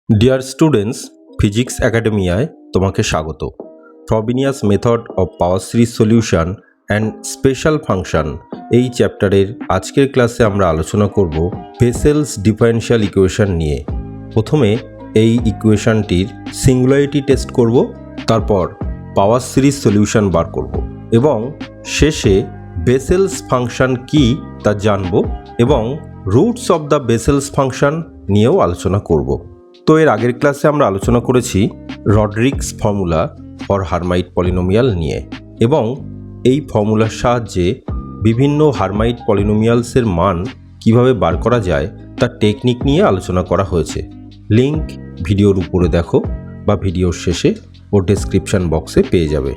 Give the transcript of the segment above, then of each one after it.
Dear students, physics একাডেমিয়ায় তোমাকে স্বাগত। Frobenius method of power series solution and special function এই চ্যাপ্টারের আজকের ক্লাসে আমরা আলোচনা করব বেসেলস ডিফারেনশিয়াল ইকুয়েশন নিয়ে। প্রথমে এই ইকুয়েশনটির সিঙ্গুলারিটি টেস্ট করব, তারপর পাওয়ার সিরিজ সলিউশন বার করব এবং শেষে বেসেলস ফাংশন কি তা জানব এবং রুটস অফ দ্য বেসেলস ফাংশন নিয়েও আলোচনা করব। তো এর আগের ক্লাসে আমরা আলোচনা করেছি রডরিক্স ফর্মুলা ফর হারমাইট পলিনোমিয়াল নিয়ে এবং এই ফর্মুলার সাহায্যে বিভিন্ন হারমাইট পলিনোমিয়ালসের মান কিভাবে বার করা যায় তার টেকনিক নিয়ে আলোচনা করা হয়েছে। লিংক ভিডিওর উপরে দেখো বা ভিডিওর শেষে ও ডেসক্রিপশন বক্সে পেয়ে যাবে।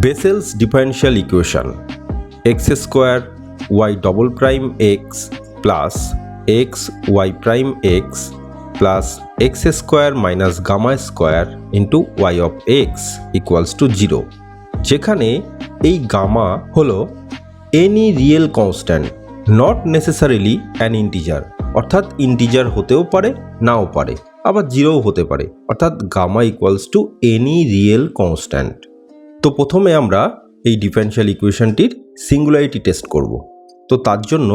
Bessel's differential equation x square y double prime x plus x y prime x plus x square minus gamma square into y of x equals to 0, যেখানে এই গামা হলো any real constant, not necessarily an integer, অর্থাৎ integer হতেও পারে নাও পারে, আবার জিরোও হতে পারে, অর্থাৎ gamma equals to any real constant. তো প্রথমে আমরা এই ডিফারেনশিয়াল ইকুয়েশনটির সিঙ্গুলারিটি টেস্ট করব। তো তার জন্য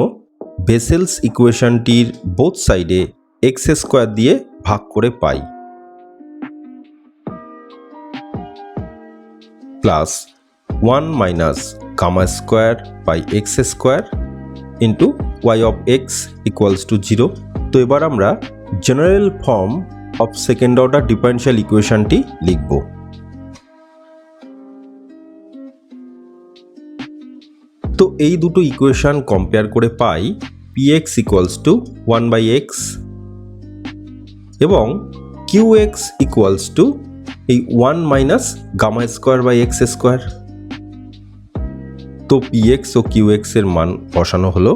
বেসেলস ইকুয়েশনটির বোথ সাইডে এক্স স্কোয়ার দিয়ে ভাগ করে পাই, plus 1 minus gamma square by x square into y of x equals to 0। তো এবার আমরা general form of second order differential ইকুয়েশনটি লিখব। তো এই দুটো ইকুয়েশন কম্পেয়ার করে পাই px ইকুয়ালস টু 1/x এবং qx ইকুয়ালস টু এই 1 minus gamma square by x square. তো px ও qx এর মান বসানো হলো।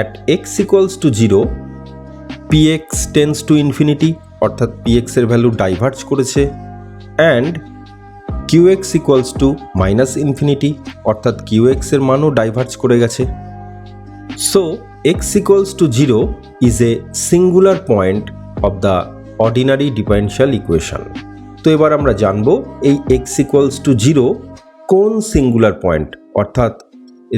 at x equals to 0 px tends to infinity, অর্থাৎ px এর ভ্যালু ডাইভার্জ করেছে, and qx equals to minus infinity, অর্থাৎ qx এর মানও ডাইভার্জ করে গেছে। So x equals to 0 is a singular point of the ordinary differential equation. তো এবার আমরা জানব এই x ইকুয়ালস টু 0 কোন সিঙ্গুলার পয়েন্ট, অর্থাৎ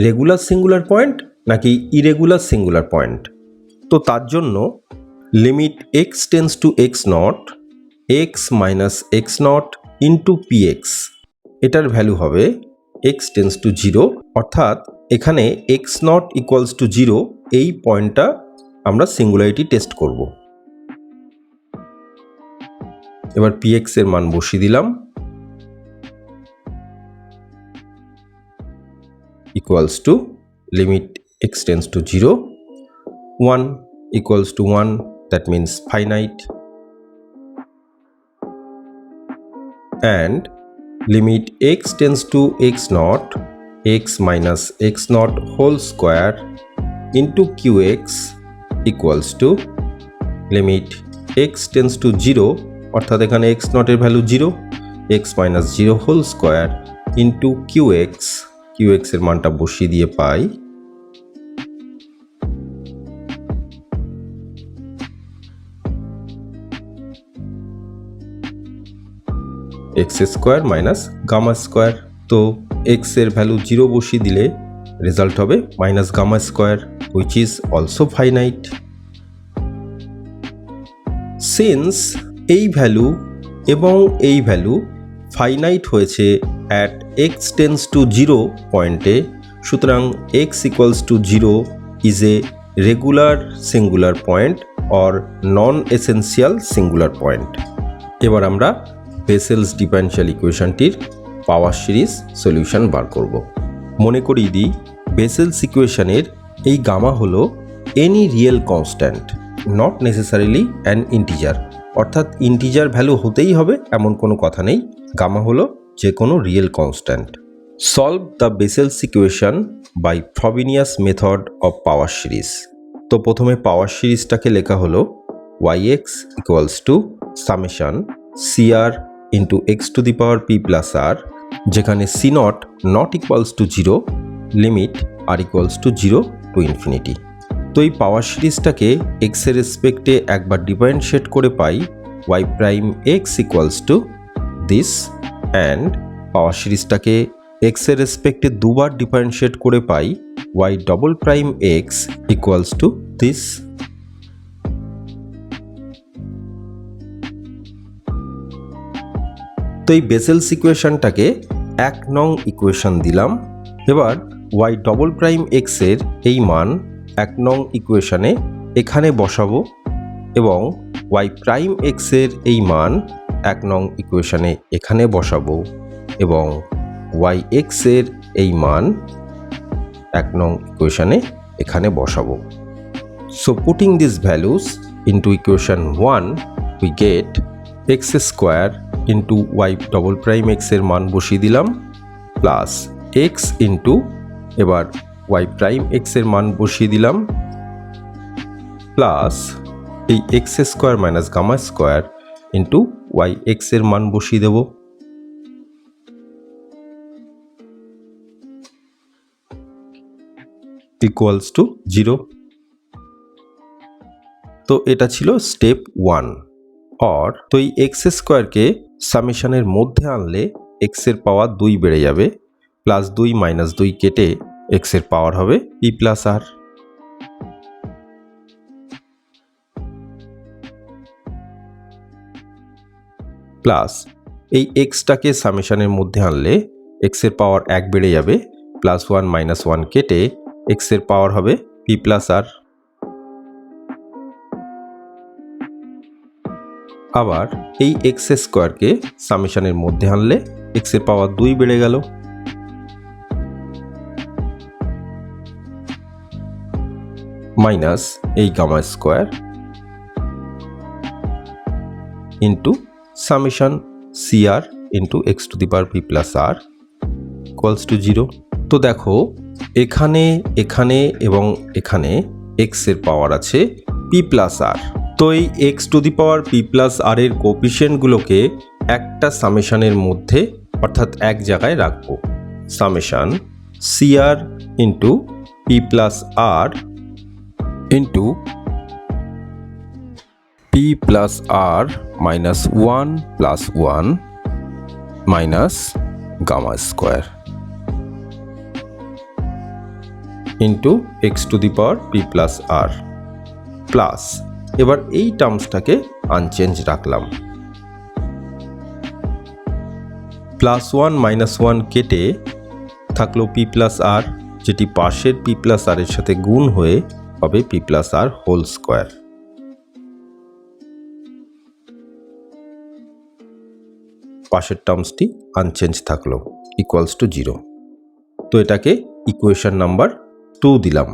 রেগুলার সিঙ্গুলার পয়েন্ট নাকি ইরেগুলার সিঙ্গুলার পয়েন্ট। তো তার জন্য limit x tends to x not x minus x not into px, এটার ভ্যালু হবে x টেন্স টু 0, অর্থাৎ এখানে x নট ইকুয়ালস টু 0 এই পয়েন্টটা আমরা সিঙ্গুলারিটি টেস্ট করব। এবার px এর মান বসিয়ে দিলাম, equals to limit x tense to 0 1 equals to 1, that means finite, and limit x tends to x naught x minus x naught whole square into qx equals to limit x tends to 0, অর্থাৎ এখানে x naught এর value 0, x minus 0 whole square into qx এর মানটা বসিয়ে দিয়ে পাই x square minus gamma square. তো x এর ভ্যালু 0 বসিয়ে দিলে রেজাল্ট হবে minus gamma square, which is also finite. Since এই ভ্যালু এবং এই ভ্যালু ফাইনাইট হয়েছে অ্যাট এক্স টেন্স টু 0 পয়েন্টে, সুতরাং x equals to 0 is a regular singular point or non essential singular point. এবার আমরা বেসেলস ডিফারেনশিয়াল ইকুয়েশনটির পাওয়ার সিরিজ সলিউশন বার করব। মনে করিয়ে দিই, বেসেলস ইকুয়েশনের এই গামা হলো any real constant, not necessarily an integer, অর্থাৎ ইন্টিজার ভ্যালু হতেই হবে এমন কোনো কথা নেই, গামা হলো যে কোনো real constant. Solve the Bessel's equation by Frobenius method of power series. তো প্রথমে পাওয়ার সিরিজটাকে লেখা হলো yx equals to summation cr into x to the power p plus r, যেখানে c naught not equals to 0, limit r equals to 0 to infinity। তো এই পাওয়ার সিরিজটাকে x এর রেসপেক্টে একবার ডিফারেন্সিয়েট করে পাই y prime x equals to this, and power সিরিজটাকে x এর রেসপেক্টে দুবার ডিফারেন্সিয়েট করে পাই y double prime x equals to this। তো এই বেসেলস ইকুয়েশনটাকে 1 নং ইকুয়েশন দিলাম। এবার y ডবল প্রাইম x এর এই মান 1 নং ইকুয়েশনে এখানে বসাবো এবং y প্রাইম x এর এই মান 1 নং ইকুয়েশনে এখানে বসাবো এবং yx এর এই মান 1 নং ইকুয়েশনে এখানে বসাবো। So putting these values into equation 1, we get x square into y double prime x এর মান বসিয়ে দিলাম প্লাস x into এবার y prime x এর মান বসিয়ে দিলাম প্লাস এই x square minus gamma square into y x এর মান বসিয়ে দেব। Equals to 0। তো এটা ছিল স্টেপ 1। और তো এই x স্কোয়ারকে সামেশনের মধ্যে আনলে x এর পাওয়ার 2 বেড়ে যাবে, প্লাস 2 মাইনাস 2 কেটে x এর পাওয়ার হবে p প্লাস r। প্লাস এই এক্সটাকে সামেশনের মধ্যে আনলে x এর পাওয়ার 1 বেড়ে যাবে, প্লাস 1 মাইনাস 1 কেটে x এর পাওয়ার হবে p প্লাস r। আবার এই x স্কোয়ারকে সামেশনের মধ্যে আনলে x এর পাওয়ার 2 বেড়ে গেল, মাইনাস এই gamma square into summation cr into x to the power p plus r equals to 0। তো দেখো এখানে এখানে এবং এখানে x এর পাওয়ার আছে p প্লাস r। তো এই x to the power p plus r এর কোএফিসিয়েন্টগুলোকে একটা সামেশনের মধ্যে অর্থাৎ এক জায়গায় রাখবো। Summation cr into p plus r into p plus r minus 1 plus 1 minus gamma square into x to the power p plus r plus এবার এই টার্মসটাকে আনচেঞ্জ রাখলাম, প্লাস 1 মাইনাস 1 কেটে থাকলো p প্লাস r, যেটি পাশের p প্লাস r এর সাথে গুণ হয়ে হবে p plus r whole square. পাশের টার্মসটি আনচেঞ্জ থাকলো ইকুয়ালস টু 0। তো এটাকে ইকুয়েশন নাম্বার 2 দিলাম।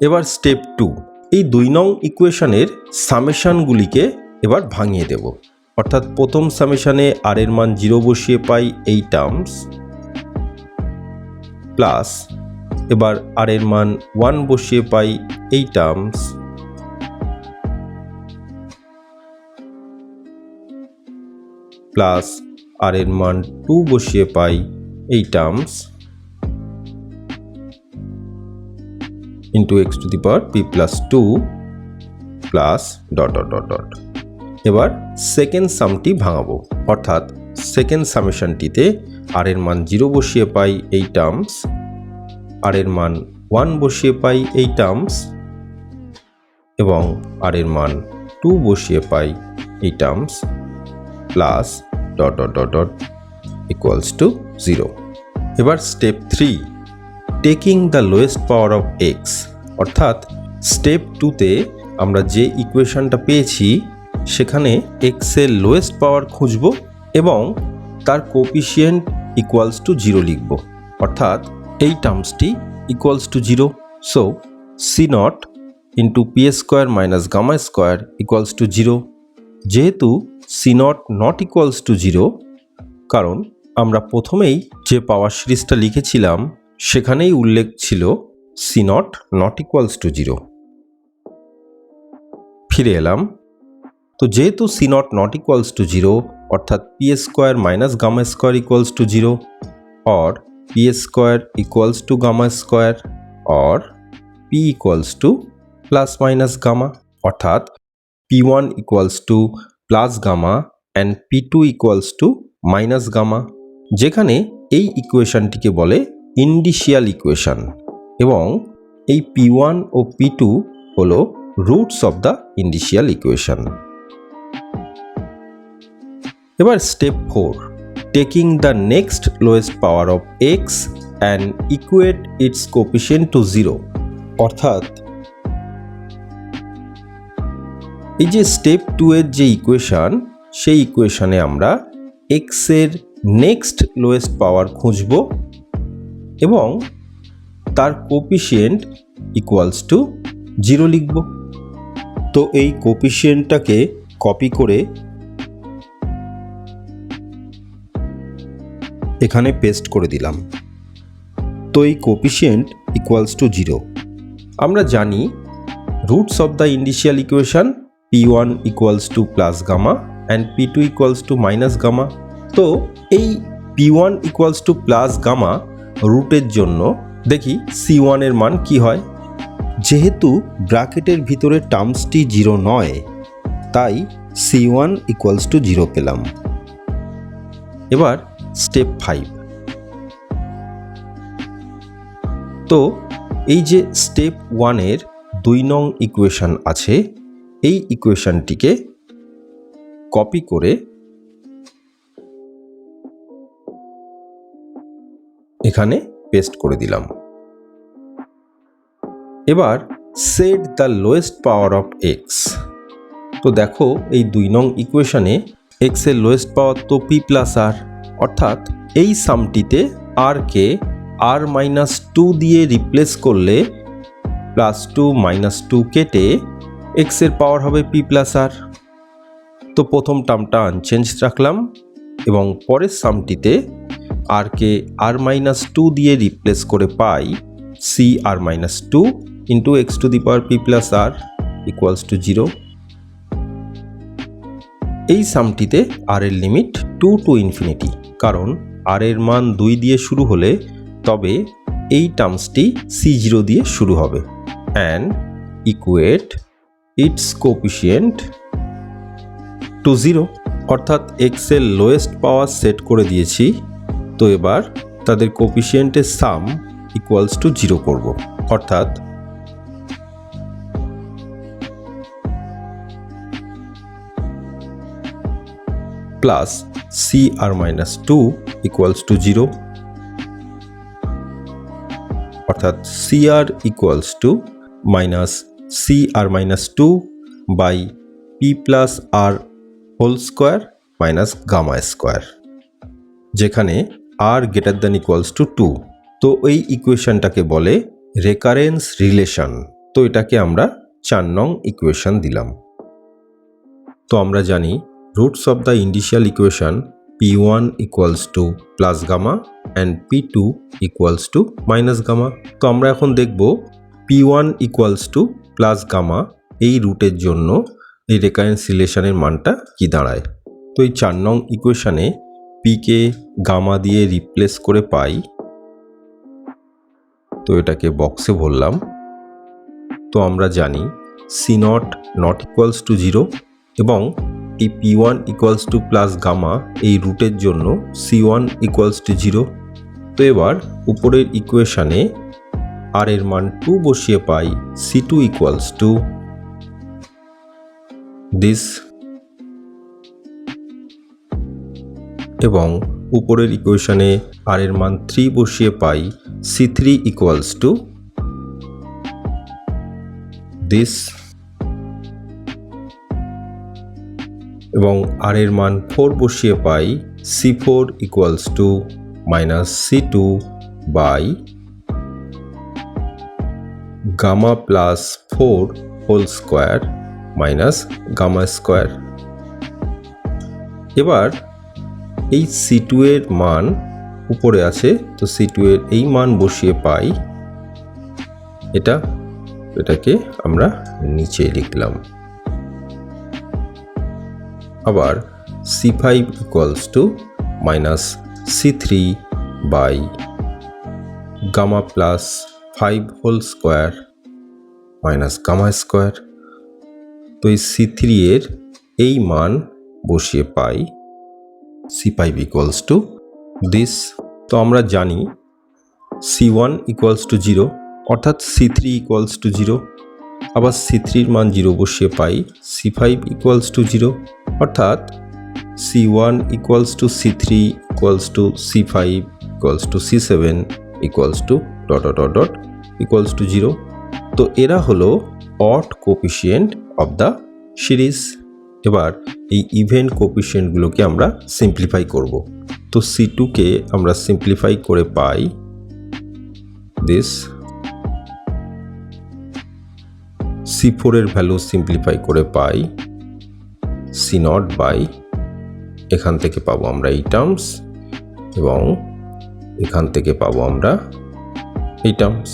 এবার স্টেপ 2, এই 2 নং ইকুয়েশনের সামেশনগুলিকে এবার ভাঙিয়ে দেব। অর্থাৎ প্রথম সামেশনে আর এর মান 0 বসিয়ে পাই এই টার্মস, প্লাস এবার আর এর মান 1 বসিয়ে পাই এই টার্মস, প্লাস আর এর মান 2 বসিয়ে পাই এই terms into x to the power p plus 2 plus dot dot dot dot. এবার সেকেন্ড সামটি ভাঙাবো, অর্থাৎ সেকেন্ড সামেশনটিতে আর এর মান 0 বসিয়ে পাই এই টার্মস, আর এর মান 1 বসিয়ে পাই এই টার্মস এবং আর এর মান 2 বসিয়ে পাই এই terms plus dot dot dot dot equals to 0। এবার step 3, taking the lowest power of x, অর্থাৎ স্টেপ 2তে আমরা যে ইকুয়েশনটা পেয়েছি সেখানে x এর লোয়েস্ট পাওয়ার খুঁজব এবং তার কোএফিসিয়েন্ট ইকুয়ালস টু 0 লিখব, অর্থাৎ এই টার্মসটি equals to 0। So c not into p square minus gamma square equals to 0। যেহেতু c not not equals to 0, কারণ আমরা প্রথমেই যে পাওয়ার সিরিজটা লিখেছিলাম সেখানেই উল্লেখ ছিল c not not equals to 0। ফিরে এলাম। তো যেহেতু c not not equals to zero, অর্থাৎ p square minus gamma square equals to zero, or p square equals to gamma square, or p equals to plus minus gamma, অর্থাৎ P1 equals to plus gamma and P2 equals to minus gamma, যেখানে এই ইকুয়েশনটিকে বলে ইন্ডিশিয়াল equation এবং এই P1 ও P2 হলো roots of the indicial equation. এবার step 4, taking the next lowest power of X and equate its coefficient to zero, অর্থাৎ এই যে স্টেপ 2 এর যে ইকুয়েশন, সেই ইকুয়েশনে আমরা এক্স এর নেক্সট লোয়েস্ট পাওয়ার খুঁজব এবং তার কোএফিসিয়েন্ট ইকুয়ালস টু জিরো লিখব। তো এই কোএফিসিয়েন্টটাকে কপি করে এখানে পেস্ট করে দিলাম। তো এই কোএফিসিয়েন্ট ইকুয়ালস টু জিরো। আমরা জানি roots of the initial equation P1 equals to plus gamma and P2 equals to minus gamma. তো এই P1 equals to plus gamma রুটের জন্য দেখি C1 এর মান কি হয়। যেহেতু ব্র্যাকেটের ভিতরে টার্মসটি জিরো নয়, তাই C1 equals to জিরো পেলাম। এবার স্টেপ 5। তো এই যে স্টেপ 1 এর 2 নং ইকুয়েশন আছে, এই ইকুয়েশনটিকে কপি করে এখানে পেস্ট করে দিলাম। এবার set the lowest power of x. তো দেখো এই 2 নং ইকুয়েশনে এক্স এর লোয়েস্ট পাওয়ার তো পি প্লাস আর, অর্থাৎ এই সামটিতে আর কে আর মাইনাস 2 দিয়ে রিপ্লেস করলে প্লাস 2 মাইনাস 2 কেটে এক্স এর পাওয়ার হবে পি প্লাস আর। তো প্রথম টার্মটা আনচেঞ্জ রাখলাম এবং পরের সামটিতে আর কে আর মাইনাস 2 দিয়ে রিপ্লেস করে পাই c r minus 2 into x to the power p plus r equals to zero. এই সামটিতে আর এর লিমিট 2 টু ইনফিনিটি, কারণ আর এর মান 2 দিয়ে শুরু হলে তবে এই টার্মসটি C0 দিয়ে শুরু হবে and equate its coefficient to zero, অর্থাৎ এক্স এর লোয়েস্ট পাওয়ার সেট করে দিয়েছি। তো এবার তাদের কোএফিসিয়েন্টের সাম ইকুয়ালস টু জিরো করব, অর্থাৎ plus c r minus 2 equals to zero, অর্থাৎ c r equals to minus c r minus 2 by p plus r whole square minus gamma square, যেখানে r greater than equals to 2। তো এই ইকুয়েশনটাকে বলে recurrence relation. তো এটাকে আমরা 4 নং equation দিলাম। তো আমরা জানি roots of the initial equation P1 equals to plus gamma and P2 equals to minus gamma. তো আমরা এখন দেখব P1 equals to plus gamma এই রুটের জন্য এই রেকারেন্স রিলেশনের মানটা কি দাঁড়ায়। তো এই 4 নং ইকুয়েশনে P কে গামা দিয়ে রিপ্লেস করে পাই। তো এটাকে বক্সে ভরলাম। তো আমরা জানি C not not equals to zero এবং এই P1 equals to plus gamma এই রুটের জন্য C1 ইকুয়ালস টু জিরো। তো এবার উপরের ইকুয়েশনে আর এর মান 2 বসিয়ে পাই C2 ইকুয়ালস টু দিস, এবং উপরের ইকুয়েশনে আর এর মান 3 বসিয়ে পাই C3 ইকুয়ালস টু দিস, এবং আর এর মান 4 বসিয়ে পাই C4 equals to minus C2 by gamma plus 4 whole square minus gamma square. এবার এই C2 এর মান উপরে আছে, তো C2 এর এই মান বসিয়ে পাই এটাকে আমরা নিচে লিখলাম। আবার C5 equals to minus C3 by gamma plus 5 whole square minus gamma square. তো এই C3 এর এই মান বসিয়ে পাই C5 ইকুয়ালস টু দিস। তো আমরা জানি C1 ইকুয়ালস টু 0 অর্থাৎ C3 ইকুয়ালস টু 0, আবার C3 মান 0 বসিয়ে পাই C5 ইকুয়ালস টু 0 অর্থাৎ C1 equals to C3 equals to C5 equals two C7 equals to dot dot dot equals to 0। তো এরা হলো অড কোপিশিয়েন্ট অফ দ্য সিরিজ। এবার এই ইভেন কোপিশিয়েন্টগুলোকে আমরা সিম্পলিফাই করব। তো C2 কে আমরা সিম্পলিফাই করে পাই দিস। C4 এর ভ্যালু সিম্পলিফাই করে পাই C0 বাই, এখান থেকে পাবো আমরা এই টার্মস এবং এখান থেকে পাবো আমরা এই টার্মস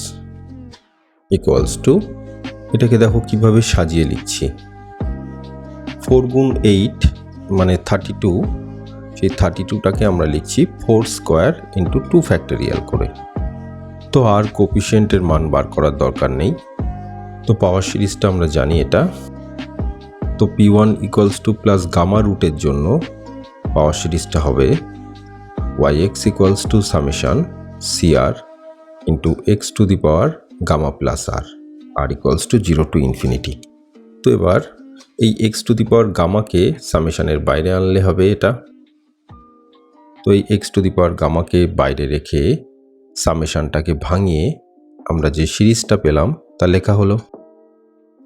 ইকুয়ালস টু, এটাকে দেখো কিভাবে সাজিয়ে লিখছি, 4 গুণ 8 মানে 32, সেই 32টাকে আমরা লিখছি 4 স্কোয়ার ইন্টু 2 ফ্যাক্টোরিয়াল করে। তো আর কোপিশিয়েন্টের মান বার করার দরকার নেই। তো পাওয়ার সিরিজটা আমরা জানি এটা। তো P1 equals to plus gamma রুটের জন্য পাওয়ার সিরিজটা হবে yx equals to summation CR into x to the power gamma plus r equals to 0 to infinity. তো এবার এই x টু দি পাওয়ার গামাকে সামেশনের বাইরে আনলে হবে এটা। তো এই x টু দি পাওয়ার গামাকে বাইরে রেখে সামেশনটাকে ভাঙিয়ে আমরা যে সিরিজটা পেলাম তা লেখা হলো।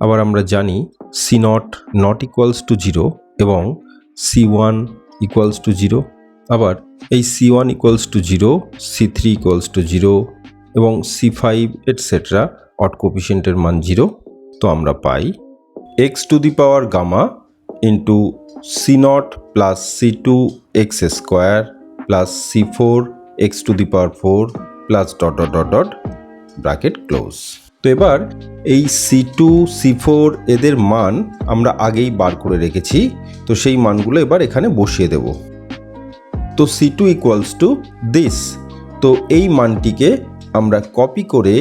আবার আমরা জানি C0 নট ইকুয়ালস টু 0 এবং C1 ইকুয়ালস টু 0। আবার এই C1 equals to 0, C3 equals to 0 এবং C5 এটসেট্রা অড কোপিশিয়েন্টের মান 0। তো আমরা পাই x to the power gamma into C0 plus C2 x square plus C4 x to the power 4 plus dot dot dot dot bracket close. তো এবার এই C2 C4 এদের মান আমরা আগেই বার করে রেখেছি, তো সেই মানগুলো এবার এখানে বসিয়ে দেব। তো C2 ইকুয়ালস টু দিস। তো এই মানটিকে আমরা কপি করে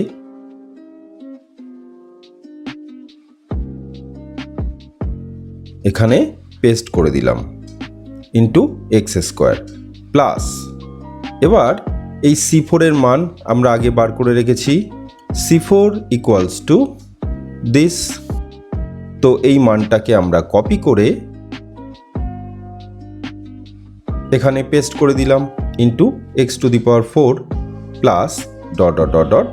এখানে পেস্ট করে দিলাম ইন্টু এক্স স্কোয়ার প্লাস, এবার এই C4 এর মান আমরা আগে বার করে রেখেছি C4 ইকুয়ালস টু দিস। তো এই মানটাকে আমরা কপি করে এখানে পেস্ট করে দিলাম into x to the power 4 plus dot dot dot dot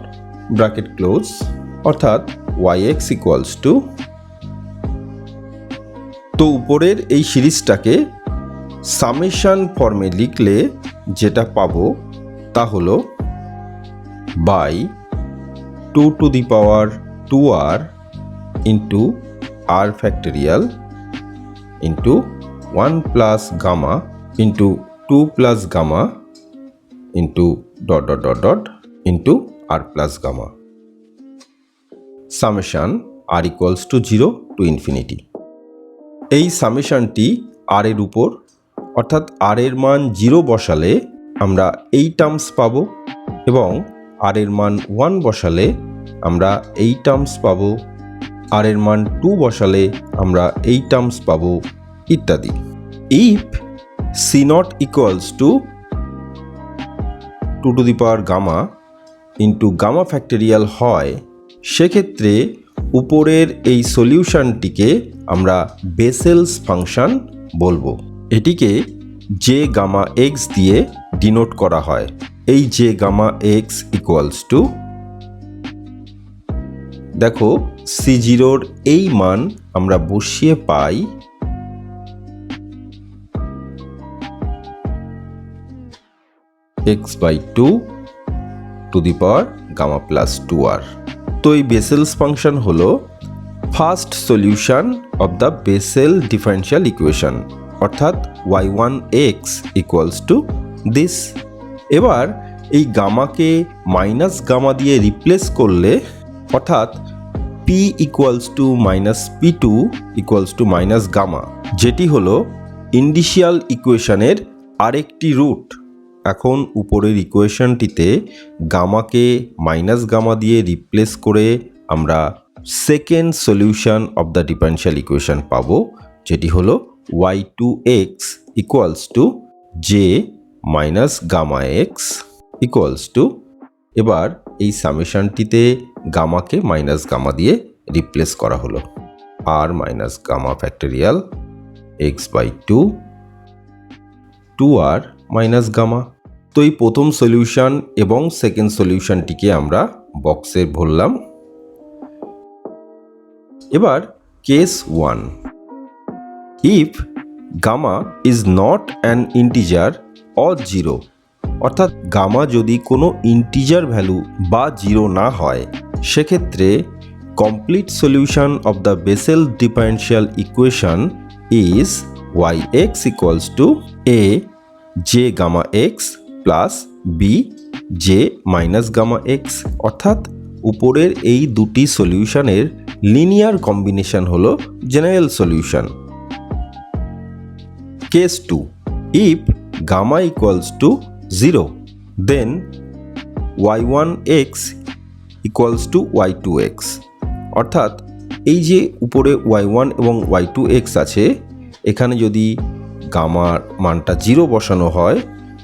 bracket close, অর্থাৎ yx ইকুয়ালস টু। তো উপরের এই সিরিজটাকে সামেশন ফর্মে লিখলে যেটা পাবো তা হলো by 2 to the power 2r into r factorial into 1 plus gamma into 2 plus gamma into dot dot dot dot into r plus gamma summation r equals to 0 to infinity. এই সামেশনটি r এর উপর, অর্থাৎ r এর মান 0 বসালে আমরা এই টার্মস পাবো এবং r এর মান 1 বসালে আমরা এই টার্মস পাবো, r এর মান 2 বসালে আমরা এই টার্মস পাবো ইত্যাদি। If C0 equals to 2 to the power gamma into gamma factorial হয়, সেক্ষেত্রে উপরের এই সলিউশনটিকে আমরা বেসেলস ফাংশন বলবো। এটিকে জে গামা এক্স দিয়ে ডিনোট করা হয়। এই J gamma x equals to, দেখো C0 এই মান আমরা বসিয়ে পাই x/2 to the power gamma plus 2r। তো এই বেসেলস ফাংশন হলো first solution of the Bessel differential equation, অর্থাৎ y1x ইকুয়ালস টু দিস। এবার এই গামাকে মাইনাস গামা দিয়ে রিপ্লেস করলে, অর্থাৎ p equals to minus P2 equals to minus gamma, যেটি হলো ইন্ডিশিয়াল ইকুয়েশনের আরেকটি রুট। এখন উপরের ইকুয়েশনটিতে গামাকে মাইনাস গামা দিয়ে রিপ্লেস করে আমরা second solution of the differential equation পাবো, যেটি হলো y2x equals to J minus gamma x equals to, এবার এই সামেশনটিতে গামাকে মাইনাস গামা দিয়ে রিপ্লেস করা হলো r minus gamma factorial x by two r minus gamma. তো এই প্রথম সলিউশন এবং সেকেন্ড সলিউশনটিকে আমরা বক্সে ভরলাম। এবার case 1, if gamma is not an integer or zero, অর্থাৎ গামা যদি কোনো ইন্টিজার ভ্যালু বা জিরো না হয়, সেক্ষেত্রে complete solution of the Bessel differential equation is yx equals to a J gamma X plus B J minus gamma X, অর্থাৎ উপরের এই দুটি সলিউশনের লিনিয়ার কম্বিনেশন হলো general solution. Case 2, if gamma equals to 0, then y1x equals to y2x, অর্থাৎ এই যে উপরে y1 এবং y2x আছে, এখানে যদি গামার মানটা 0 বসানো হয়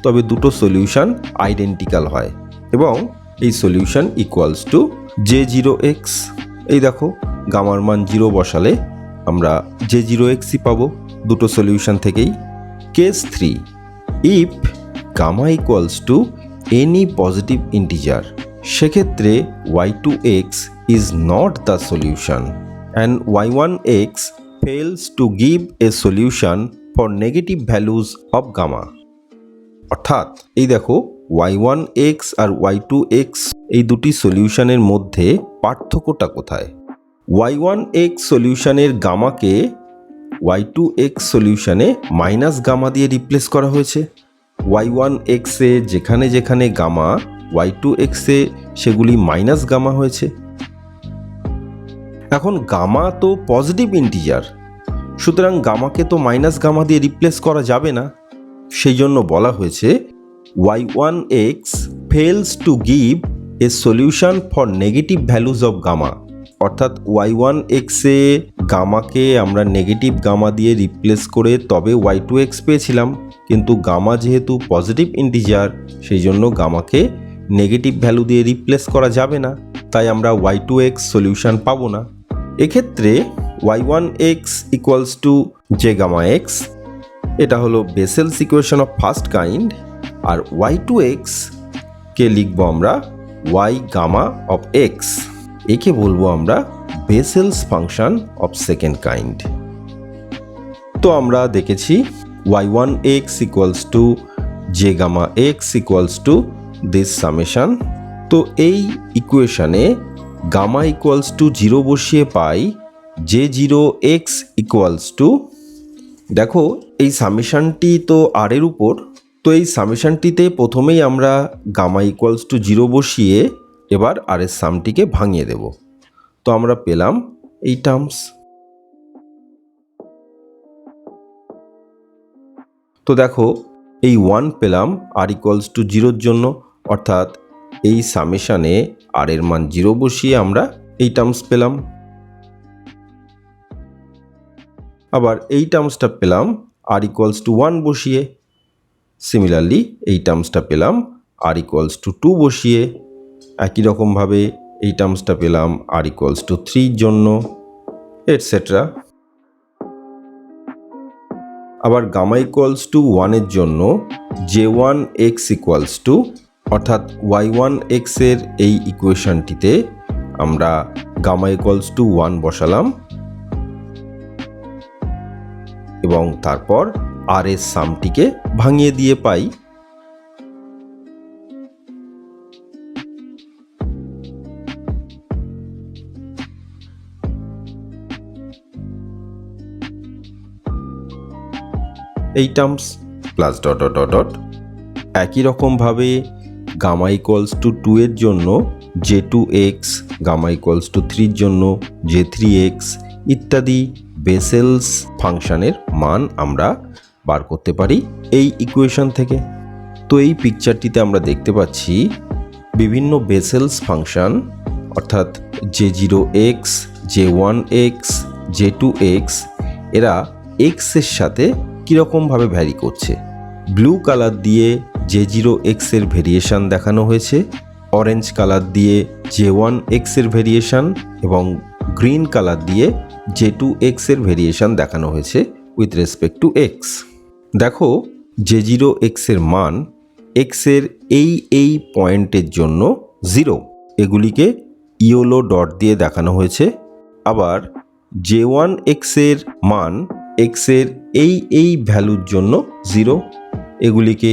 তবে দুটো সলিউশন আইডেন্টিক্যাল হয় এবং এই সলিউশন ইকুয়ালস টু j0x। এই দেখো গামার মান 0 বসালে আমরা j0xই পাবো দুটো সলিউশন থেকেই। Case 3, if gamma equals to any positive integer, সেক্ষেত্রে y2x is not the solution and y1x fails to give a solution for negative values of gamma, অর্থাৎ এই দেখো y1x আর y2x এই দুটি সলিউশনের মধ্যে পার্থক্যটা কোথায়। y1x সলিউশনের গামাকে y2x সলিউশনে মাইনাস গামা দিয়ে রিপ্লেস করা হয়েছে। y1x এ যেখানে যেখানে গামা, y2x এ সেগুলি মাইনাস গামা হয়েছে। এখন গামা তো পজিটিভ ইন্টিজার, সুতরাং গামাকে তো মাইনাস গামা দিয়ে রিপ্লেস করা যাবে না, সেই জন্য বলা হয়েছে y1x fails to give a solution for negative values of gamma, অর্থাৎ y1x এ গামাকে আমরা নেগেটিভ গামা দিয়ে রিপ্লেস করে তবে y2x পেয়েছিলাম, কিন্তু গামা যেহেতু পজিটিভ ইন্টিজার সেই জন্য গামাকে নেগেটিভ ভ্যালু দিয়ে রিপ্লেস করা যাবে না, তাই আমরা y2x সলিউশন পাবো না। এক্ষেত্রে y1x equals to J gamma x, এটা হলো Bessel's equation of first kind, আর y2x কে লিখবো আমরা y গামা অফ এক্স, একে বলবো আমরা Bessel's function of second kind. তো আমরা দেখেছি y1x equals to J gamma x equals to this summation. তো এই ইকুয়েশনে গামা ইকুয়ালস টু 0 বসিয়ে পাই j0x ইকুয়ালস টু, দেখো এই সামেশনটি তো আর এর উপর, তো এই সামেশনটিতে প্রথমেই আমরা গামা ইকুয়ালস টু 0 বসিয়ে এবার আর এর সামটিকে ভাঙিয়ে দেব। তো আমরা পেলাম এই টার্মস। তো দেখো এই 1 পেলাম আর ইকুয়ালস টু 0-র জন্য, অর্থাৎ এই সামেশনে আর এর মান 0 বসিয়ে আমরা এই টার্মস পেলাম। আবার এই টার্মসটা পেলাম আর ইকুয়ালস টু 1 বসিয়ে, সিমিলারলি এই টার্মসটা পেলাম আর ইকুয়ালস টু 2 বসিয়ে, একই রকমভাবে এই টার্মসটা পেলাম আর ইকুয়ালস টু 3-র জন্য, এটসেট্রা। আবার গামা ইকুয়ালস টু 1-এর জন্য j1x ইকুয়ালস টু, অর্থাৎ y1x এর এই ইকুয়েশনটিতে আমরা গামা ইকুয়ালস টু 1 বসালাম এবং তারপর আর এর সামটিকে ভাঙিয়ে দিয়ে পাই এই terms plus dot dot dot dot. একই রকমভাবে গামা ইকুয়ালস টু 2 এর জন্য j2x, গামা ইকুয়ালস টু 3-র জন্য j3x ইত্যাদি বেসেলস ফাংশনের মান আমরা বার করতে পারি এই ইকুয়েশন থেকে। তো এই পিকচারটিতে আমরা দেখতে পাচ্ছি বিভিন্ন বেসেলস ফাংশন অর্থাৎ J0x, J1x, J2x এরা x এর সাথে কীরকমভাবে ভ্যারি করছে। ব্লু কালার দিয়ে J0x এর ভেরিয়েশান দেখানো হয়েছে, অরেঞ্জ কালার দিয়ে J1x এর ভেরিয়েশান এবং গ্রিন কালার দিয়ে J2x এর ভেরিয়েশান দেখানো হয়েছে উইথ রেসপেক্ট টু x। দেখো J0x এর মান x এর এই পয়েন্টের জন্য 0, এগুলিকে ইয়েলো ডট দিয়ে দেখানো হয়েছে। আবার J1x এর মান x এর এই ভ্যালুর জন্য 0, এগুলিকে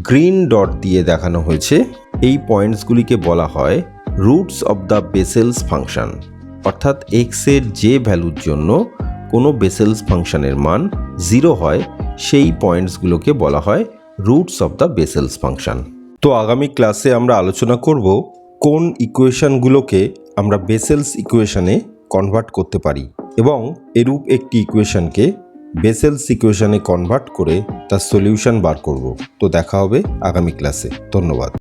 গ্রিন ডট দিয়ে দেখানো হয়েছে। এই পয়েন্টসগুলিকে বলা হয় রুটস অফ দ্য বেসেলস ফাংশন, অর্থাৎ x এর যে ভ্যালুর জন্য কোনো বেসেলস ফাংশনের মান 0 হয় সেই পয়েন্টসগুলোকে বলা হয় রুটস অফ দ্য বেসেলস ফাংশন। তো আগামী ক্লাসে আমরা আলোচনা করব কোন ইকুয়েশনগুলোকে আমরা বেসেলস ইকুয়েশনে কনভার্ট করতে পারি এবং এরূপ একটি ইকুয়েশনকে বেসেলস ইকুয়েশনে কনভার্ট করে তার সলিউশন বার করব। তো দেখা হবে আগামী ক্লাসে। ধন্যবাদ।